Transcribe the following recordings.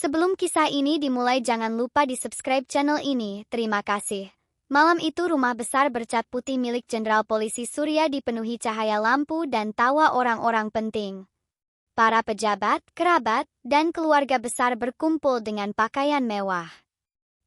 Sebelum kisah ini dimulai, jangan lupa di-subscribe channel ini. Terima kasih. Malam itu rumah besar bercat putih milik Jenderal Polisi Surya dipenuhi cahaya lampu dan tawa orang-orang penting. Para pejabat, kerabat, dan keluarga besar berkumpul dengan pakaian mewah.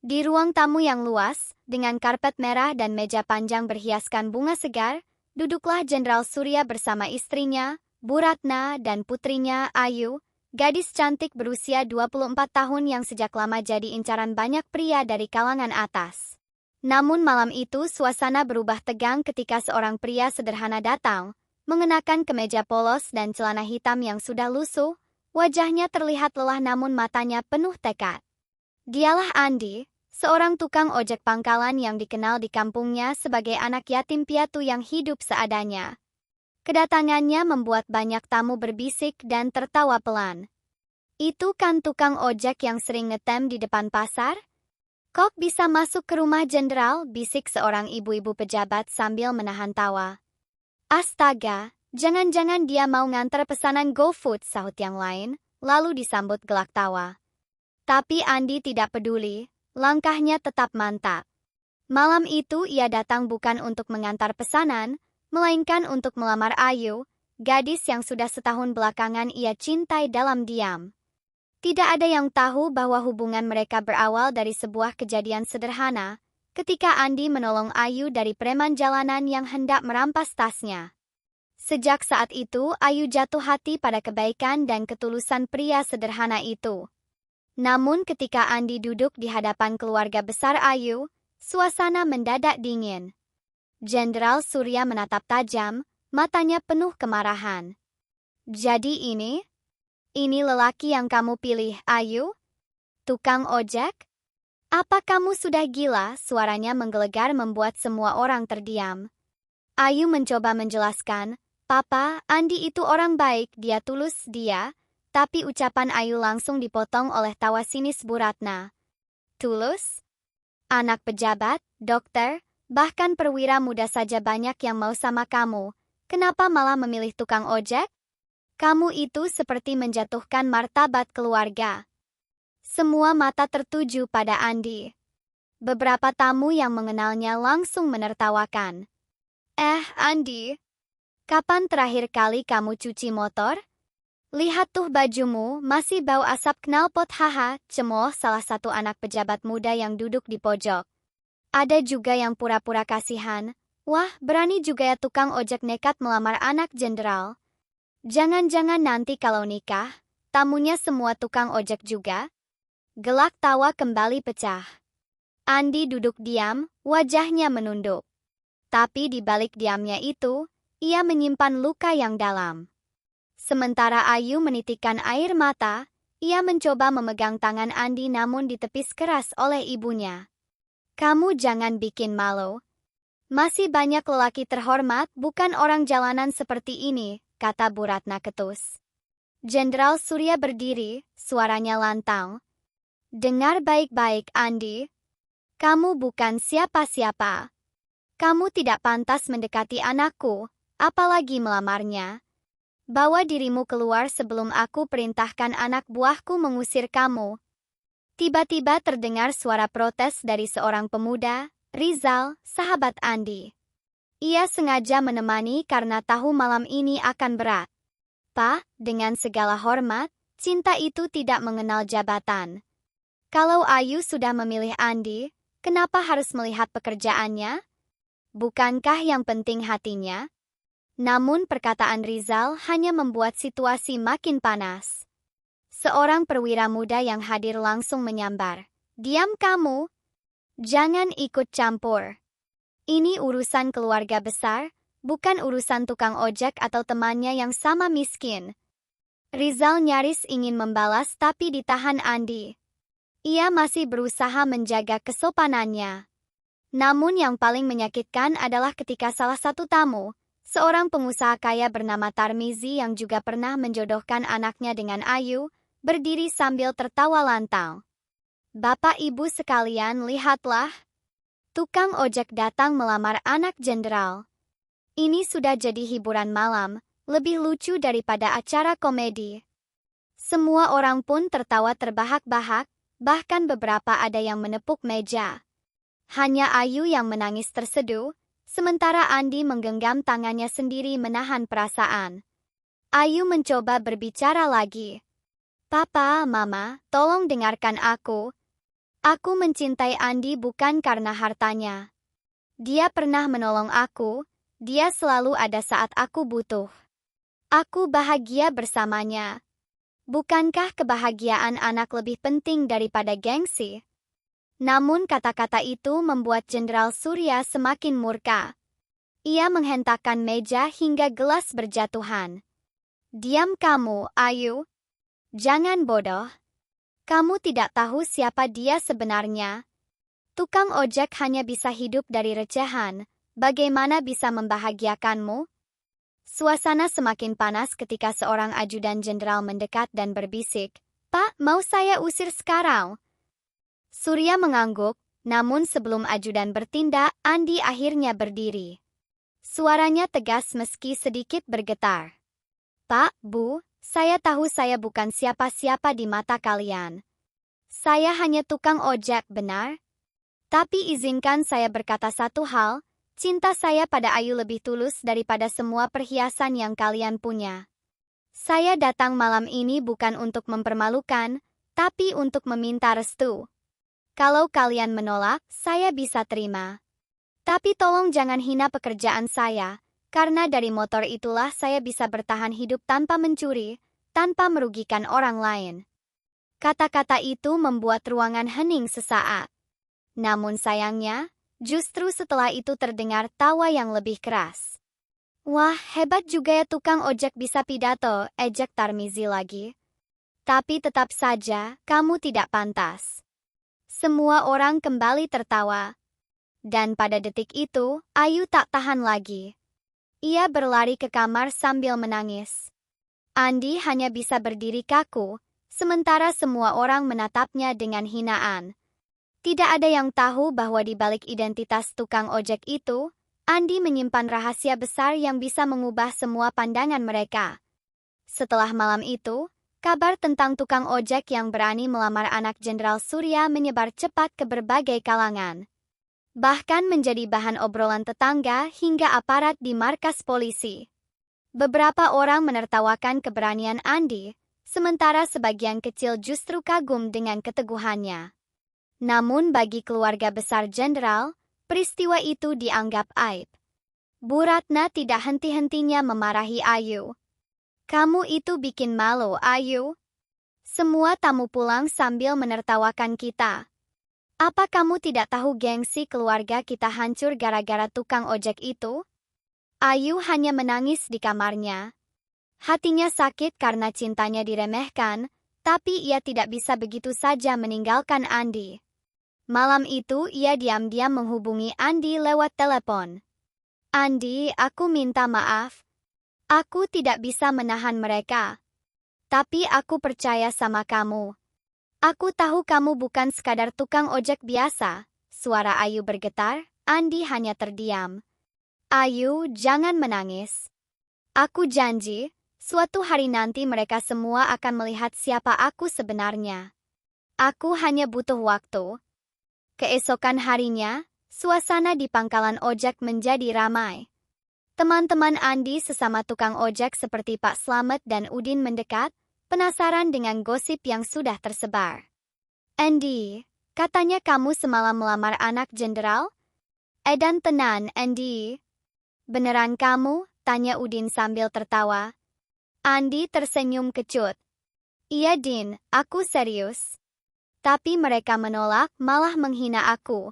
Di ruang tamu yang luas, dengan karpet merah dan meja panjang berhiaskan bunga segar, duduklah Jenderal Surya bersama istrinya, Bu Ratna, dan putrinya, Ayu, gadis cantik berusia 24 tahun yang sejak lama jadi incaran banyak pria dari kalangan atas. Namun malam itu suasana berubah tegang ketika seorang pria sederhana datang, mengenakan kemeja polos dan celana hitam yang sudah lusuh. Wajahnya terlihat lelah namun matanya penuh tekad. Dialah Andi, seorang tukang ojek pangkalan yang dikenal di kampungnya sebagai anak yatim piatu yang hidup seadanya. Kedatangannya membuat banyak tamu berbisik dan tertawa pelan. "Itu kan tukang ojek yang sering ngetem di depan pasar? Kok bisa masuk ke rumah jenderal?" bisik seorang ibu-ibu pejabat sambil menahan tawa. "Astaga, jangan-jangan dia mau nganter pesanan GoFood," sahut yang lain, lalu disambut gelak tawa. Tapi Andi tidak peduli, langkahnya tetap mantap. Malam itu ia datang bukan untuk mengantar pesanan, melainkan untuk melamar Ayu, gadis yang sudah setahun belakangan ia cintai dalam diam. Tidak ada yang tahu bahwa hubungan mereka berawal dari sebuah kejadian sederhana, ketika Andi menolong Ayu dari preman jalanan yang hendak merampas tasnya. Sejak saat itu, Ayu jatuh hati pada kebaikan dan ketulusan pria sederhana itu. Namun ketika Andi duduk di hadapan keluarga besar Ayu, suasana mendadak dingin. Jenderal Surya menatap tajam, matanya penuh kemarahan. "Jadi ini lelaki yang kamu pilih, Ayu? Tukang ojek? Apa kamu sudah gila?" Suaranya menggelegar membuat semua orang terdiam. Ayu mencoba menjelaskan, "Papa, Andi itu orang baik, dia tulus, dia..." Tapi ucapan Ayu langsung dipotong oleh tawa sinis Bu Ratna. "Tulus? Anak pejabat, dokter, bahkan perwira muda saja banyak yang mau sama kamu. Kenapa malah memilih tukang ojek? Kamu itu seperti menjatuhkan martabat keluarga." Semua mata tertuju pada Andi. Beberapa tamu yang mengenalnya langsung menertawakan. Andi, kapan terakhir kali kamu cuci motor? Lihat tuh bajumu, masih bau asap knalpot." "Haha," cemooh salah satu anak pejabat muda yang duduk di pojok. Ada juga yang pura-pura kasihan. "Wah, berani juga ya tukang ojek nekat melamar anak jenderal. Jangan-jangan nanti kalau nikah, tamunya semua tukang ojek juga?" Gelak tawa kembali pecah. Andi duduk diam, wajahnya menunduk. Tapi di balik diamnya itu, ia menyimpan luka yang dalam. Sementara Ayu menitikkan air mata, ia mencoba memegang tangan Andi namun ditepis keras oleh ibunya. "Kamu jangan bikin malu. Masih banyak lelaki terhormat, bukan orang jalanan seperti ini," kata Bu Ratna ketus. Jenderal Surya berdiri, suaranya lantang. "Dengar baik-baik, Andi. Kamu bukan siapa-siapa. Kamu tidak pantas mendekati anakku, apalagi melamarnya. Bawa dirimu keluar sebelum aku perintahkan anak buahku mengusir kamu." Tiba-tiba terdengar suara protes dari seorang pemuda, Rizal, sahabat Andi. Ia sengaja menemani karena tahu malam ini akan berat. "Pak, dengan segala hormat, cinta itu tidak mengenal jabatan. Kalau Ayu sudah memilih Andi, kenapa harus melihat pekerjaannya? Bukankah yang penting hatinya?" Namun perkataan Rizal hanya membuat situasi makin panas. Seorang perwira muda yang hadir langsung menyambar. "Diam kamu! Jangan ikut campur. Ini urusan keluarga besar, bukan urusan tukang ojek atau temannya yang sama miskin." Rizal nyaris ingin membalas tapi ditahan Andi. Ia masih berusaha menjaga kesopanannya. Namun yang paling menyakitkan adalah ketika salah satu tamu, seorang pengusaha kaya bernama Tarmizi yang juga pernah menjodohkan anaknya dengan Ayu, berdiri sambil tertawa lantang. "Bapak Ibu sekalian, lihatlah. Tukang ojek datang melamar anak jenderal. Ini sudah jadi hiburan malam, lebih lucu daripada acara komedi." Semua orang pun tertawa terbahak-bahak, bahkan beberapa ada yang menepuk meja. Hanya Ayu yang menangis terseduh, sementara Andi menggenggam tangannya sendiri menahan perasaan. Ayu mencoba berbicara lagi. Papa, Mama, tolong dengarkan aku. Aku mencintai Andi bukan karena hartanya. Dia pernah menolong aku, dia selalu ada saat aku butuh. Aku bahagia bersamanya. Bukankah kebahagiaan anak lebih penting daripada gengsi? Namun kata-kata itu membuat Jenderal Surya semakin murka. Ia menghentakkan meja hingga gelas berjatuhan. Diam kamu, Ayu. Jangan bodoh. Kamu tidak tahu siapa dia sebenarnya. Tukang ojek hanya bisa hidup dari recehan. Bagaimana bisa membahagiakanmu? Suasana semakin panas ketika seorang ajudan jenderal mendekat dan berbisik, Pak, mau saya usir sekarang? Surya mengangguk, namun sebelum ajudan bertindak, Andi akhirnya berdiri. Suaranya tegas meski sedikit bergetar. Pak, Bu, saya tahu saya bukan siapa-siapa di mata kalian. Saya hanya tukang ojek, benar? Tapi izinkan saya berkata satu hal, cinta saya pada Ayu lebih tulus daripada semua perhiasan yang kalian punya. Saya datang malam ini bukan untuk mempermalukan, tapi untuk meminta restu. Kalau kalian menolak, saya bisa terima. Tapi tolong jangan hina pekerjaan saya, karena dari motor itulah saya bisa bertahan hidup tanpa mencuri, tanpa merugikan orang lain. Kata-kata itu membuat ruangan hening sesaat. Namun sayangnya, justru setelah itu terdengar tawa yang lebih keras. Wah, hebat juga ya tukang ojek bisa pidato, ejek Tarmizi lagi. Tapi tetap saja, kamu tidak pantas. Semua orang kembali tertawa. Dan pada detik itu, Ayu tak tahan lagi. Ia berlari ke kamar sambil menangis. Andi hanya bisa berdiri kaku, sementara semua orang menatapnya dengan hinaan. Tidak ada yang tahu bahwa di balik identitas tukang ojek itu, Andi menyimpan rahasia besar yang bisa mengubah semua pandangan mereka. Setelah malam itu, kabar tentang tukang ojek yang berani melamar anak Jenderal Surya menyebar cepat ke berbagai kalangan. Bahkan menjadi bahan obrolan tetangga hingga aparat di markas polisi. Beberapa orang menertawakan keberanian Andi, sementara sebagian kecil justru kagum dengan keteguhannya. Namun bagi keluarga besar Jenderal, peristiwa itu dianggap aib. Bu Ratna tidak henti-hentinya memarahi Ayu. Kamu itu bikin malu, Ayu. Semua tamu pulang sambil menertawakan kita. Apa kamu tidak tahu gengsi keluarga kita hancur gara-gara tukang ojek itu? Ayu hanya menangis di kamarnya. Hatinya sakit karena cintanya diremehkan, tapi ia tidak bisa begitu saja meninggalkan Andi. Malam itu ia diam-diam menghubungi Andi lewat telepon. Andi, aku minta maaf. Aku tidak bisa menahan mereka. Tapi aku percaya sama kamu. Aku tahu kamu bukan sekadar tukang ojek biasa. Suara Ayu bergetar, Andi hanya terdiam. Ayu, jangan menangis. Aku janji, suatu hari nanti mereka semua akan melihat siapa aku sebenarnya. Aku hanya butuh waktu. Keesokan harinya, suasana di pangkalan ojek menjadi ramai. Teman-teman Andi sesama tukang ojek seperti Pak Slamet dan Udin mendekat, penasaran dengan gosip yang sudah tersebar. Andi, katanya kamu semalam melamar anak jenderal? Edan tenan, Andi. Beneran kamu? Tanya Udin sambil tertawa. Andi tersenyum kecut. Iya Din, aku serius. Tapi mereka menolak, malah menghina aku.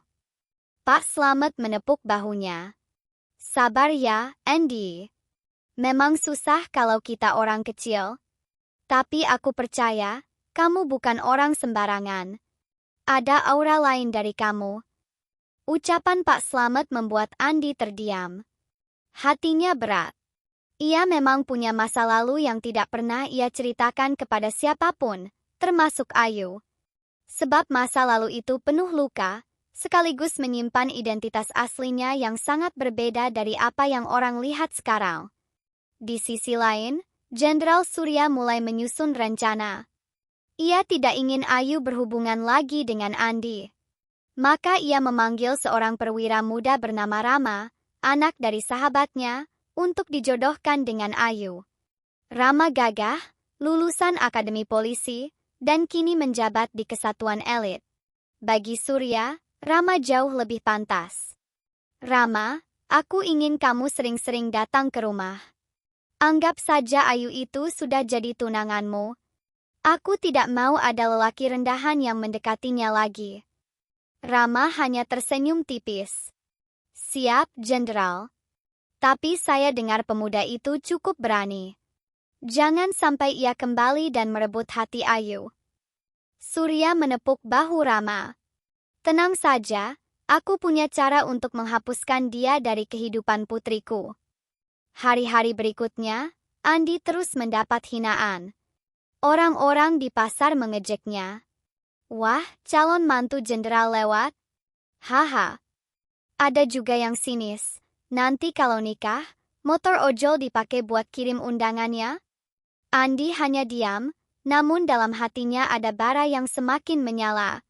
Pak Slamet menepuk bahunya. Sabar ya, Andi. Memang susah kalau kita orang kecil. Tapi aku percaya, kamu bukan orang sembarangan. Ada aura lain dari kamu. Ucapan Pak Slamet membuat Andi terdiam. Hatinya berat. Ia memang punya masa lalu yang tidak pernah ia ceritakan kepada siapapun, termasuk Ayu. Sebab masa lalu itu penuh luka, sekaligus menyimpan identitas aslinya yang sangat berbeda dari apa yang orang lihat sekarang. Di sisi lain, Jenderal Surya mulai menyusun rencana. Ia tidak ingin Ayu berhubungan lagi dengan Andi. Maka ia memanggil seorang perwira muda bernama Rama, anak dari sahabatnya, untuk dijodohkan dengan Ayu. Rama gagah, lulusan Akademi Polisi, dan kini menjabat di Kesatuan Elit. Bagi Surya, Rama jauh lebih pantas. Rama, aku ingin kamu sering-sering datang ke rumah. Anggap saja Ayu itu sudah jadi tunanganmu. Aku tidak mau ada lelaki rendahan yang mendekatinya lagi. Rama hanya tersenyum tipis. Siap, Jenderal. Tapi saya dengar pemuda itu cukup berani. Jangan sampai ia kembali dan merebut hati Ayu. Surya menepuk bahu Rama. Tenang saja, aku punya cara untuk menghapuskan dia dari kehidupan putriku. Hari-hari berikutnya, Andi terus mendapat hinaan. Orang-orang di pasar mengejeknya. Wah, calon mantu jenderal lewat. Haha. Ada juga yang sinis. Nanti kalau nikah, motor ojol dipakai buat kirim undangannya. Andi hanya diam, namun dalam hatinya ada bara yang semakin menyala.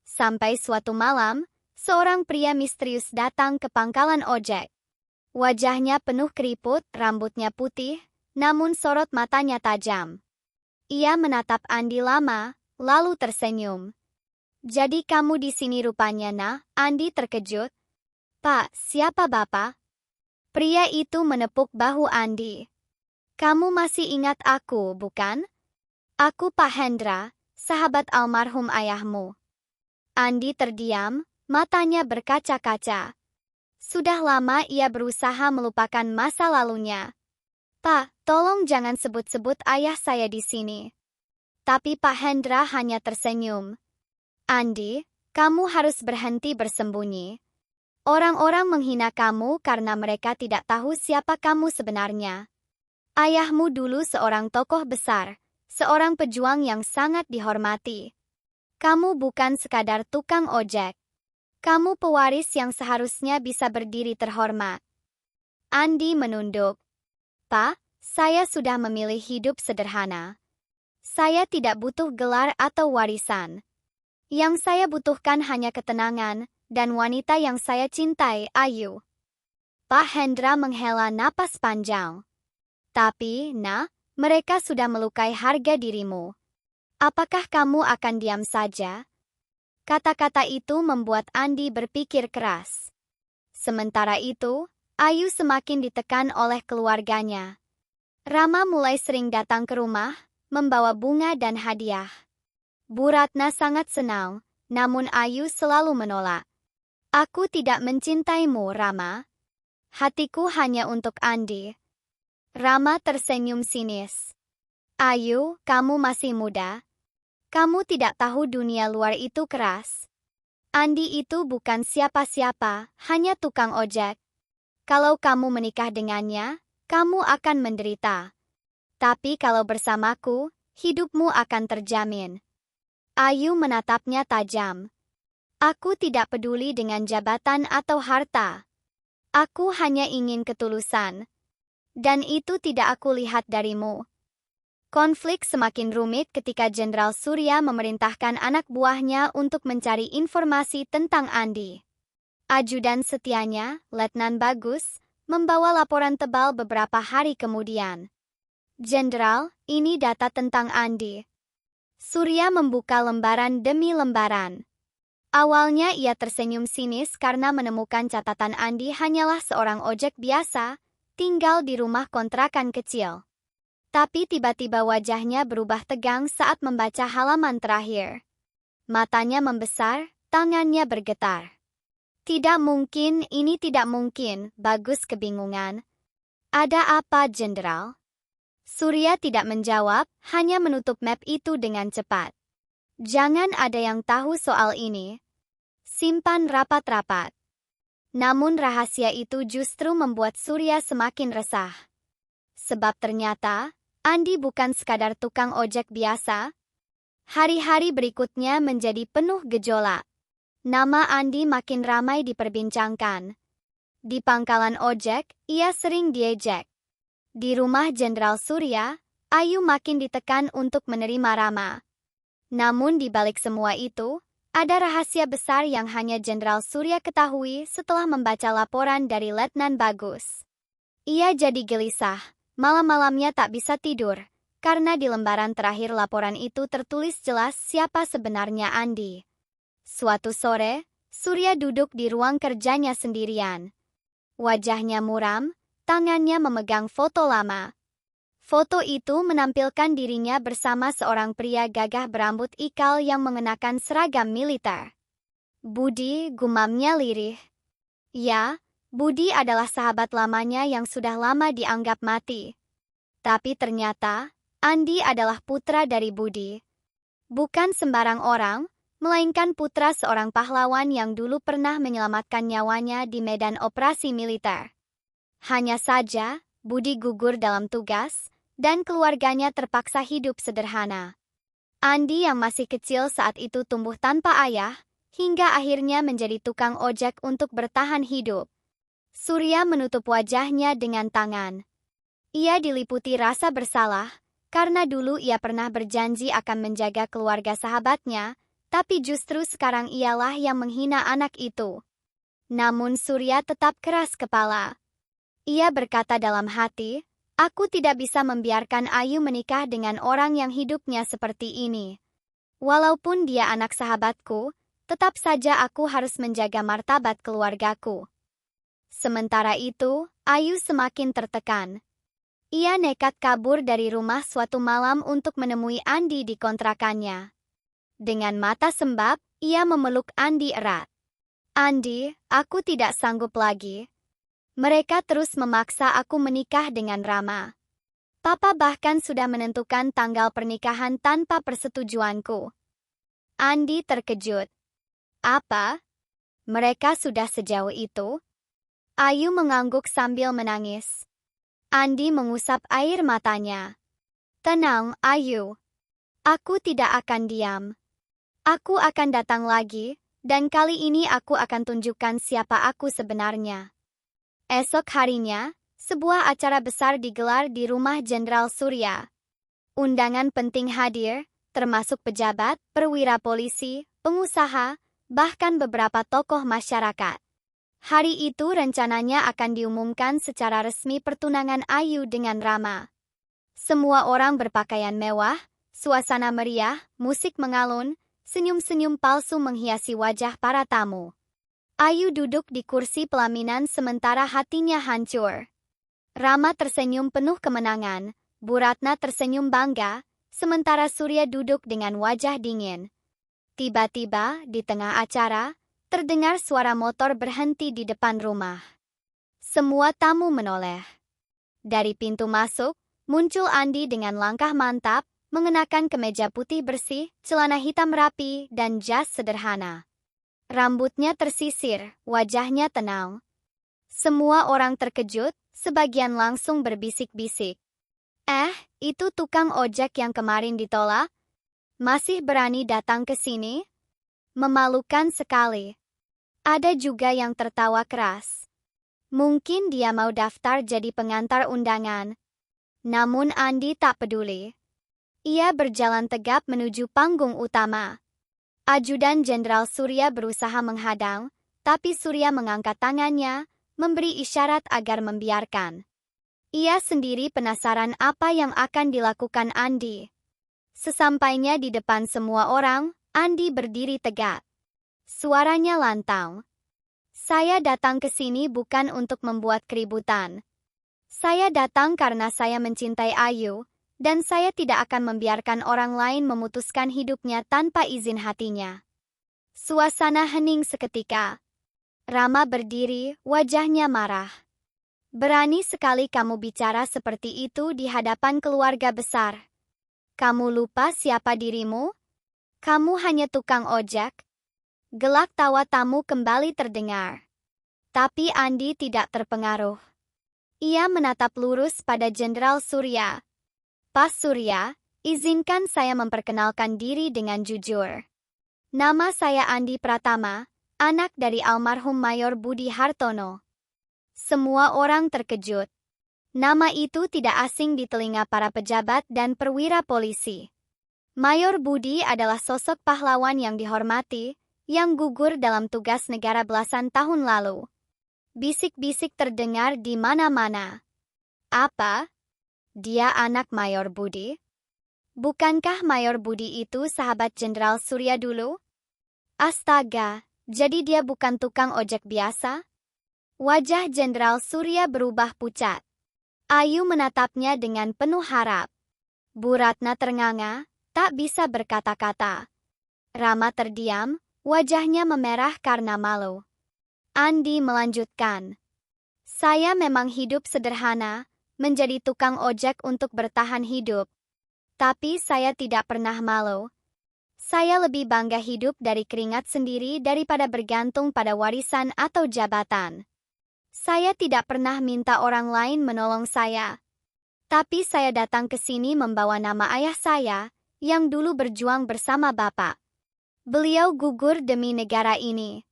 Sampai suatu malam, seorang pria misterius datang ke pangkalan ojek. Wajahnya penuh keriput, rambutnya putih, namun sorot matanya tajam. Ia menatap Andi lama, lalu tersenyum. Jadi kamu di sini rupanya, nah? Andi terkejut. Pak, siapa Bapak? Pria itu menepuk bahu Andi. Kamu masih ingat aku, bukan? Aku Pak Hendra, sahabat almarhum ayahmu. Andi terdiam, matanya berkaca-kaca. Sudah lama ia berusaha melupakan masa lalunya. Pak, tolong jangan sebut-sebut ayah saya di sini. Tapi Pak Hendra hanya tersenyum. Andi, kamu harus berhenti bersembunyi. Orang-orang menghina kamu karena mereka tidak tahu siapa kamu sebenarnya. Ayahmu dulu seorang tokoh besar, seorang pejuang yang sangat dihormati. Kamu bukan sekadar tukang ojek. Kamu pewaris yang seharusnya bisa berdiri terhormat. Andi menunduk. Pak, saya sudah memilih hidup sederhana. Saya tidak butuh gelar atau warisan. Yang saya butuhkan hanya ketenangan, dan wanita yang saya cintai, Ayu. Pak Hendra menghela napas panjang. Tapi, mereka sudah melukai harga dirimu. Apakah kamu akan diam saja? Kata-kata itu membuat Andi berpikir keras. Sementara itu, Ayu semakin ditekan oleh keluarganya. Rama mulai sering datang ke rumah, membawa bunga dan hadiah. Bu Ratna sangat senang, namun Ayu selalu menolak. Aku tidak mencintaimu, Rama. Hatiku hanya untuk Andi. Rama tersenyum sinis. Ayu, kamu masih muda. Kamu tidak tahu dunia luar itu keras. Andi itu bukan siapa-siapa, hanya tukang ojek. Kalau kamu menikah dengannya, kamu akan menderita. Tapi kalau bersamaku, hidupmu akan terjamin. Ayu menatapnya tajam. Aku tidak peduli dengan jabatan atau harta. Aku hanya ingin ketulusan. Dan itu tidak aku lihat darimu. Konflik semakin rumit ketika Jenderal Surya memerintahkan anak buahnya untuk mencari informasi tentang Andi. Ajudan setianya, Letnan Bagus, membawa laporan tebal beberapa hari kemudian. Jenderal, ini data tentang Andi. Surya membuka lembaran demi lembaran. Awalnya ia tersenyum sinis karena menemukan catatan Andi hanyalah seorang ojek biasa, tinggal di rumah kontrakan kecil. Tapi tiba-tiba wajahnya berubah tegang saat membaca halaman terakhir. Matanya membesar, tangannya bergetar. Tidak mungkin, ini tidak mungkin, Bagus kebingungan. Ada apa, Jenderal? Surya tidak menjawab, hanya menutup map itu dengan cepat. Jangan ada yang tahu soal ini. Simpan rapat-rapat. Namun rahasia itu justru membuat Surya semakin resah. Sebab ternyata, Andi bukan sekadar tukang ojek biasa. Hari-hari berikutnya menjadi penuh gejolak. Nama Andi makin ramai diperbincangkan. Di pangkalan ojek, ia sering diejek. Di rumah Jenderal Surya, Ayu makin ditekan untuk menerima Rama. Namun di balik semua itu, ada rahasia besar yang hanya Jenderal Surya ketahui setelah membaca laporan dari Letnan Bagus. Ia jadi gelisah, malam-malamnya tak bisa tidur, karena di lembaran terakhir laporan itu tertulis jelas siapa sebenarnya Andi. Suatu sore, Surya duduk di ruang kerjanya sendirian. Wajahnya muram, tangannya memegang foto lama. Foto itu menampilkan dirinya bersama seorang pria gagah berambut ikal yang mengenakan seragam militer. Budi, gumamnya lirih. Ya, Budi adalah sahabat lamanya yang sudah lama dianggap mati. Tapi ternyata, Andi adalah putra dari Budi. Bukan sembarang orang, melainkan putra seorang pahlawan yang dulu pernah menyelamatkan nyawanya di medan operasi militer. Hanya saja, Budi gugur dalam tugas, dan keluarganya terpaksa hidup sederhana. Andi yang masih kecil saat itu tumbuh tanpa ayah, hingga akhirnya menjadi tukang ojek untuk bertahan hidup. Surya menutup wajahnya dengan tangan. Ia diliputi rasa bersalah, karena dulu ia pernah berjanji akan menjaga keluarga sahabatnya, tapi justru sekarang ialah yang menghina anak itu. Namun Surya tetap keras kepala. Ia berkata dalam hati, "Aku tidak bisa membiarkan Ayu menikah dengan orang yang hidupnya seperti ini. Walaupun dia anak sahabatku, tetap saja aku harus menjaga martabat keluargaku." Sementara itu, Ayu semakin tertekan. Ia nekat kabur dari rumah suatu malam untuk menemui Andi di kontrakannya. Dengan mata sembab, ia memeluk Andi erat. "Andi, aku tidak sanggup lagi. Mereka terus memaksa aku menikah dengan Rama. Papa bahkan sudah menentukan tanggal pernikahan tanpa persetujuanku." Andi terkejut. "Apa? Mereka sudah sejauh itu?" Ayu mengangguk sambil menangis. Andi mengusap air matanya. "Tenang, Ayu. Aku tidak akan diam. Aku akan datang lagi, dan kali ini aku akan tunjukkan siapa aku sebenarnya." Esok harinya, sebuah acara besar digelar di rumah Jenderal Surya. Undangan penting hadir, termasuk pejabat, perwira polisi, pengusaha, bahkan beberapa tokoh masyarakat. Hari itu rencananya akan diumumkan secara resmi pertunangan Ayu dengan Rama. Semua orang berpakaian mewah, suasana meriah, musik mengalun, senyum-senyum palsu menghiasi wajah para tamu. Ayu duduk di kursi pelaminan sementara hatinya hancur. Rama tersenyum penuh kemenangan, Bu Ratna tersenyum bangga, sementara Surya duduk dengan wajah dingin. Tiba-tiba, di tengah acara, terdengar suara motor berhenti di depan rumah. Semua tamu menoleh. Dari pintu masuk, muncul Andi dengan langkah mantap, mengenakan kemeja putih bersih, celana hitam rapi, dan jas sederhana. Rambutnya tersisir, wajahnya tenang. Semua orang terkejut, sebagian langsung berbisik-bisik. Itu tukang ojek yang kemarin ditolak? Masih berani datang ke sini? Memalukan sekali." Ada juga yang tertawa keras. Mungkin dia mau daftar jadi pengantar undangan. Namun Andi tak peduli. Ia berjalan tegap menuju panggung utama. Ajudan Jenderal Surya berusaha menghadang, tapi Surya mengangkat tangannya, memberi isyarat agar membiarkan. Ia sendiri penasaran apa yang akan dilakukan Andi. Sesampainya di depan semua orang, Andi berdiri tegak. Suaranya lantang. "Saya datang ke sini bukan untuk membuat keributan. Saya datang karena saya mencintai Ayu, dan saya tidak akan membiarkan orang lain memutuskan hidupnya tanpa izin hatinya." Suasana hening seketika. Rama berdiri, wajahnya marah. "Berani sekali kamu bicara seperti itu di hadapan keluarga besar. Kamu lupa siapa dirimu? Kamu hanya tukang ojek." Gelak tawa tamu kembali terdengar. Tapi Andi tidak terpengaruh. Ia menatap lurus pada Jenderal Surya. "Pas Surya, izinkan saya memperkenalkan diri dengan jujur. Nama saya Andi Pratama, anak dari almarhum Mayor Budi Hartono." Semua orang terkejut. Nama itu tidak asing di telinga para pejabat dan perwira polisi. Mayor Budi adalah sosok pahlawan yang dihormati, yang gugur dalam tugas negara belasan tahun lalu. Bisik-bisik terdengar di mana-mana. Apa? Dia anak Mayor Budi? Bukankah Mayor Budi itu sahabat Jenderal Surya dulu? Astaga, jadi dia bukan tukang ojek biasa? Wajah Jenderal Surya berubah pucat. Ayu menatapnya dengan penuh harap. Bu Ratna ternganga, tak bisa berkata-kata. Rama terdiam, wajahnya memerah karena malu. Andi melanjutkan. Saya memang hidup sederhana, menjadi tukang ojek untuk bertahan hidup. Tapi saya tidak pernah malu. Saya lebih bangga hidup dari keringat sendiri daripada bergantung pada warisan atau jabatan. Saya tidak pernah minta orang lain menolong saya. Tapi saya datang ke sini membawa nama ayah saya, yang dulu berjuang bersama Bapak. Beliau gugur demi negara ini.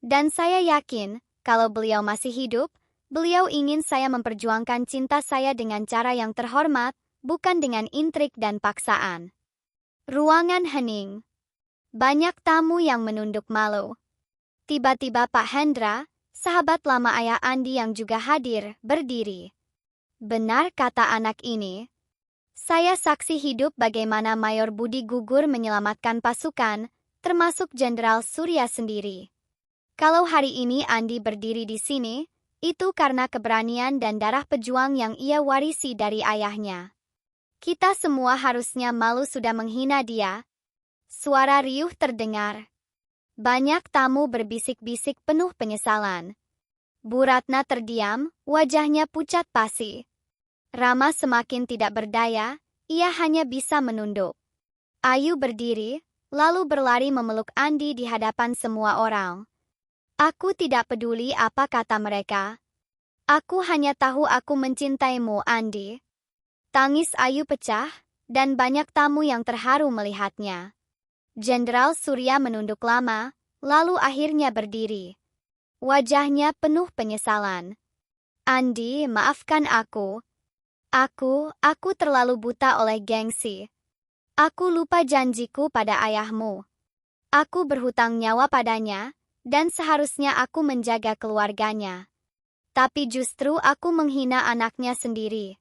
Dan saya yakin, kalau beliau masih hidup, beliau ingin saya memperjuangkan cinta saya dengan cara yang terhormat, bukan dengan intrik dan paksaan. Ruangan hening. Banyak tamu yang menunduk malu. Tiba-tiba Pak Hendra, sahabat lama ayah Andi yang juga hadir, berdiri. Benar kata anak ini. Saya saksi hidup bagaimana Mayor Budi gugur menyelamatkan pasukan, termasuk Jenderal Surya sendiri. Kalau hari ini Andi berdiri di sini, itu karena keberanian dan darah pejuang yang ia warisi dari ayahnya. Kita semua harusnya malu sudah menghina dia. Suara riuh terdengar. Banyak tamu berbisik-bisik penuh penyesalan. Bu Ratna terdiam, wajahnya pucat pasi. Rama semakin tidak berdaya, ia hanya bisa menunduk. Ayu berdiri, lalu berlari memeluk Andi di hadapan semua orang. Aku tidak peduli apa kata mereka. Aku hanya tahu aku mencintaimu, Andi. Tangis Ayu pecah, dan banyak tamu yang terharu melihatnya. Jenderal Surya menunduk lama, lalu akhirnya berdiri. Wajahnya penuh penyesalan. Andi, maafkan aku. Aku terlalu buta oleh gengsi. Aku lupa janjiku pada ayahmu. Aku berhutang nyawa padanya, dan seharusnya aku menjaga keluarganya. Tapi justru aku menghina anaknya sendiri.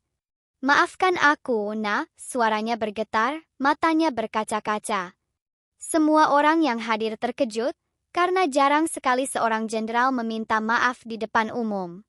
Maafkan aku, Nak, suaranya bergetar, matanya berkaca-kaca. Semua orang yang hadir terkejut, karena jarang sekali seorang jenderal meminta maaf di depan umum.